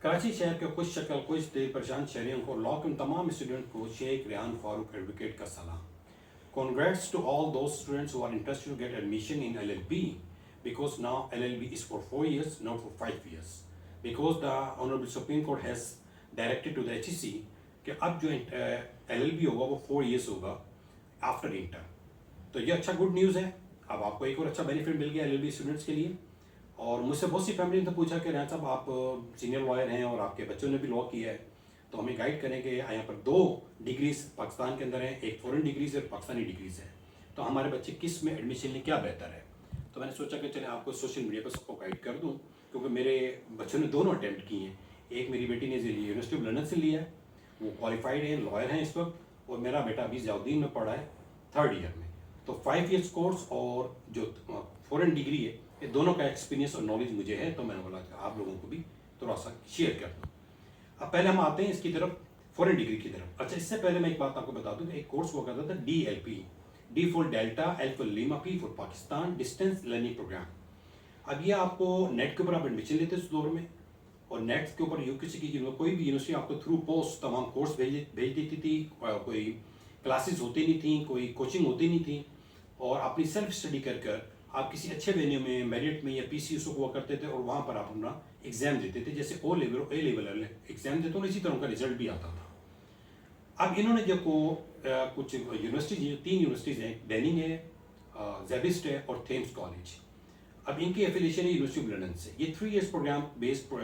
कराची शहर के कुछ शक्ल कुछ दिल परेशान शहरियों को लॉ के उन तमाम स्टूडेंट को शेख रेहान फारूक एडवोकेट का सलाम. Congrats to all those students who are interested to get admission in LLB, because now LLB is for 4 years, not for 5 years. Because the Honorable Supreme Court has directed to the HEC कि अब जो LLB होगा वो 4 years होगा after inter. तो ये अच्छा good news है. अब आपको एक और अच्छा बेनिफिट मिल गया LLB स्टूडेंट्स के लिए. और मुझसे बहुत सी फैमिली ने तो पूछा कि रेहान साहब आप सीनियर लॉयर हैं और आपके बच्चों ने भी लॉ किया है, तो हमें गाइड करें कि यहाँ पर 2 डिग्रीज पाकिस्तान के अंदर हैं, एक फॉरेन डिग्रीज और पाकिस्तानी डिग्रीज है, तो हमारे बच्चे किस में एडमिशन लें, क्या बेहतर है. तो मैंने सोचा कि चले आपको सोशल मीडिया पर सबको गाइड कर दूँ, क्योंकि मेरे बच्चों ने दोनों अटैम्प्ट किए हैं. एक मेरी बेटी ने यूनिवर्सिटी ऑफ लंदन से लिया है, वो क्वालिफाइड है, लॉयर हैं इस वक्त, और मेरा बेटा अभी ज़ियाउद्दीन में पढ़ा है 3rd ईयर में. तो 5 years कोर्स और जो फॉरेन डिग्री है, ये दोनों का एक्सपीरियंस और नॉलेज मुझे है, तो मैंने बोला कि आप लोगों को भी थोड़ा सा शेयर कर दूँ. अब पहले हम आते हैं इसकी तरफ, फॉरेन डिग्री की तरफ. अच्छा, इससे पहले मैं एक बात आपको बता दूं कि एक कोर्स हुआ करता था DLP, D for delta, L for Lima, P for Pakistan, distance learning programme. अब ये आपको नेट के ऊपर आप एडमिशन लेते उस दौर में, और नेट के ऊपर यूकेसी की कोई भी यूनिवर्सिटी आपको थ्रू पोस्ट तमाम कोर्स भेज देती थी. कोई क्लासेस होती नहीं थी, कोई कोचिंग होती नहीं थी, और अपनी सेल्फ स्टडी कर आप किसी अच्छे वेन्यू में, मेरिट में या PCU हुआ करते थे, और वहाँ पर आप अपना एग्जाम देते थे. जैसे O लेवल और A लेवल एग्जाम देते हो, इसी तरह का रिजल्ट भी आता था. अब इन्होंने जो कुछ यूनिवर्सिटीज, 3 यूनिवर्सिटीज़ हैं, डेनिंग है, जेबिस्ट है और थेम्स कॉलेज. अब इनकी एफिलिएशन है यूनिवर्सिटी ऑफ लंदन से. ये 3 years प्रोग्राम बेस्ड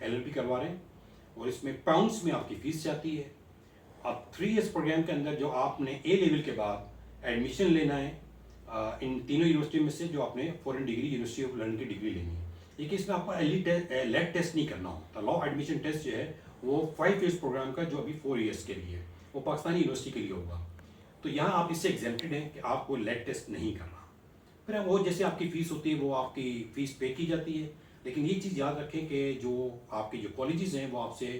LLB करवा रहे हैं, और इसमें पाउंड्स में आपकी फीस जाती है. अब 3 years प्रोग्राम के अंदर जो आपने A लेवल के बाद एडमिशन लेना है इन तीनों यूनिवर्सिटी में से, जो आपने foreign degree university of London की डिग्री लेनी है, लेकिन इसमें आपको लेट टेस्ट नहीं करना होता. लॉ एडमिशन टेस्ट जो है वो 5 years प्रोग्राम का, जो अभी 4 years के लिए है, वो पाकिस्तानी यूनिवर्सिटी के लिए होगा. तो यहाँ आप इससे एग्जेम्प्टेड हैं कि आपको लेट टेस्ट नहीं करना. फिर वो जैसे आपकी फ़ीस होती है वो आपकी फ़ीस पे की जाती है, लेकिन ये चीज़ याद रखें कि जो आपके जो कॉलेजेस हैं वो आपसे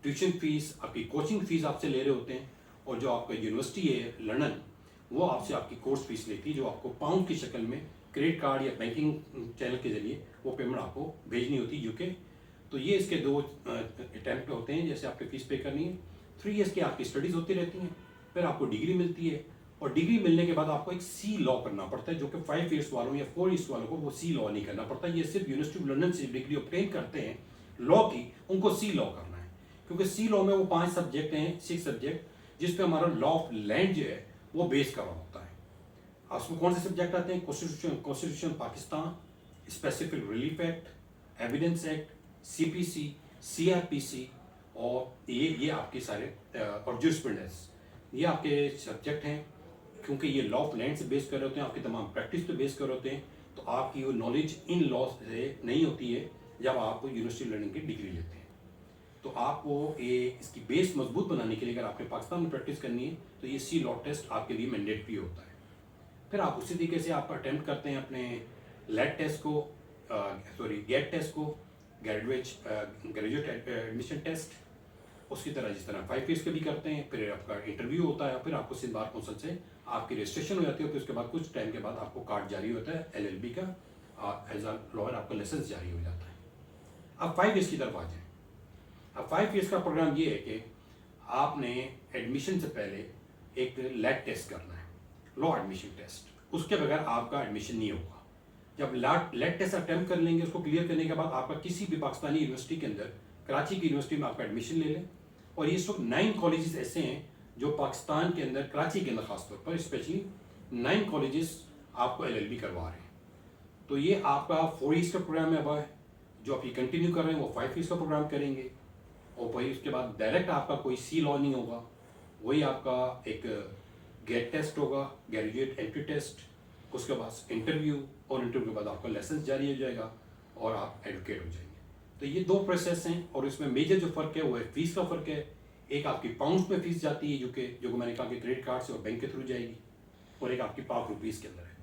ट्यूशन फ़ीस, आपकी कोचिंग फ़ीस आपसे ले रहे होते हैं, और जो आपका यूनिवर्सिटी है लंदन, वो आपसे आपकी कोर्स फीस लेती है, जो आपको पाउंड की शक्ल में क्रेडिट कार्ड या बैंकिंग चैनल के ज़रिए वो पेमेंट आपको भेजनी होती है यूके. तो ये इसके 2 अटैम्प्ट होते हैं जैसे आपकी फ़ीस पे करनी है. 3 years की आपकी स्टडीज़ होती रहती हैं, फिर आपको डिग्री मिलती है, और डिग्री मिलने के बाद आपको एक C लॉ करना पड़ता है, जो कि 5 years वालों या 4 years वालों को वो C लॉ नहीं करना पड़ता. ये सिर्फ यूनिवर्सिटी ऑफ लंदन से डिग्री ऑब्टेन करते हैं लॉ की, उनको C लॉ करना है, क्योंकि C लॉ में वो 5 सब्जेक्ट हैं, 6 सब्जेक्ट, जिस पे हमारा लॉ ऑफ लैंड जो है वो बेस करा होता है. उसमें कौन से सब्जेक्ट आते हैं? Constitution Pakistan, specific relief act, evidence act, CPC, CRPC, और ये आपके सारे और जूरिस्प्रूडेंस, ये आपके सब्जेक्ट हैं. क्योंकि ये लॉ ऑफ लैंड से बेस कर रहे होते हैं, आपकी तमाम प्रैक्टिस पे बेस कर रहे होते हैं, तो आपकी वो नॉलेज इन लॉ से नहीं होती है जब आप यूनिवर्सिटी लर्निंग की डिग्री लेते हैं. तो आपको ये इसकी बेस मजबूत बनाने के लिए अगर आपने पाकिस्तान में प्रैक्टिस करनी है, तो ये C लॉ टेस्ट आपके लिए मैंडेटरी होता है. फिर आप उसी तरीके से आप अटैम्प्ट करते हैं अपने लेट टेस्ट को, गेट टेस्ट को, ग्रेजुएट एडमिशन टेस्ट, उसकी तरह जिस तरह 5 years के भी करते हैं. फिर आपका इंटरव्यू होता है, फिर आपको सिंध बार कौंसिल से आपकी रजिस्ट्रेशन हो जाती है, फिर उसके बाद कुछ टाइम के बाद आपको कार्ड जारी होता है LLB का, एज अ लॉयर आपका लाइसेंस जारी हो जाता है. अब 5 years की तरफ आ जाए. अब 5 years का प्रोग्राम ये है कि आपने एडमिशन से पहले एक लेट टेस्ट करना है, लॉ एडमिशन टेस्ट. उसके बगैर आपका एडमिशन नहीं होगा. जब लेट टेस्ट अटैम्प्ट कर लेंगे, उसको क्लियर करने के बाद आपका किसी भी पाकिस्तानी यूनिवर्सिटी के अंदर, कराची की यूनिवर्सिटी में आपका एडमिशन ले लें. और ये सब 9 कॉलेजेस ऐसे हैं जो पाकिस्तान के अंदर, कराची के अंदर खासतौर पर स्पेशली 9 कॉलेजेस आपको LLB करवा रहे हैं. तो ये आपका 4 years का प्रोग्राम है. अब जो आप ये कंटिन्यू कर रहे हैं वो 5 years का प्रोग्राम करेंगे, और वही उसके बाद डायरेक्ट आपका कोई C लॉ नहीं होगा, वही आपका एक गेट टेस्ट होगा, ग्रेजुएट एंट्री टेस्ट, उसके बाद इंटरव्यू, और इंटरव्यू के बाद आपका लाइसेंस जारी हो जाएगा और आप एडवोकेट हो जाएंगे. तो ये 2 प्रोसेस हैं, और इसमें मेजर जो फ़र्क है वो है फीस का फ़र्क है. एक आपकी पाउंड्स में फीस जाती है, जो मैंने कहा कि क्रेडिट कार्ड से और बैंक के थ्रू जाएगी, और एक आपकी पाक रुपीज़ के अंदर है.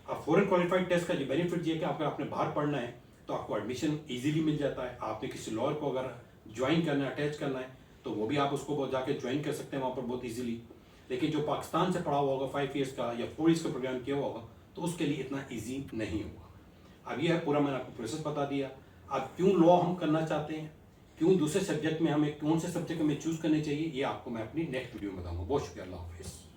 अब फॉरेन क्वालिफाइड टेस्ट का जो बेनिफिट ये है कि अगर आपने बाहर पढ़ना है तो आपको एडमिशन ईजिली मिल जाता है. आपने किसी लॉयर को अगर ज्वाइन करना है, अटैच करना है, तो वो भी आप उसको जाके ज्वाइन कर सकते हैं वहाँ पर बहुत ईजिली. लेकिन जो पाकिस्तान से पढ़ा हुआ होगा 5 years का या 4 years का प्रोग्राम किया हुआ होगा, तो उसके लिए इतना ईजी नहीं होगा. अब यह है पूरा मैंने आपको प्रोसेस बता दिया. अब क्यों लॉ हम करना चाहते हैं, क्यों दूसरे सब्जेक्ट में हमें कौन से सब्जेक्ट हमें चूज़ करने चाहिए, ये आपको मैं अपनी नेक्स्ट वीडियो में बताऊंगा। बहुत शुक्रिया, अल्लाह हाफिज़।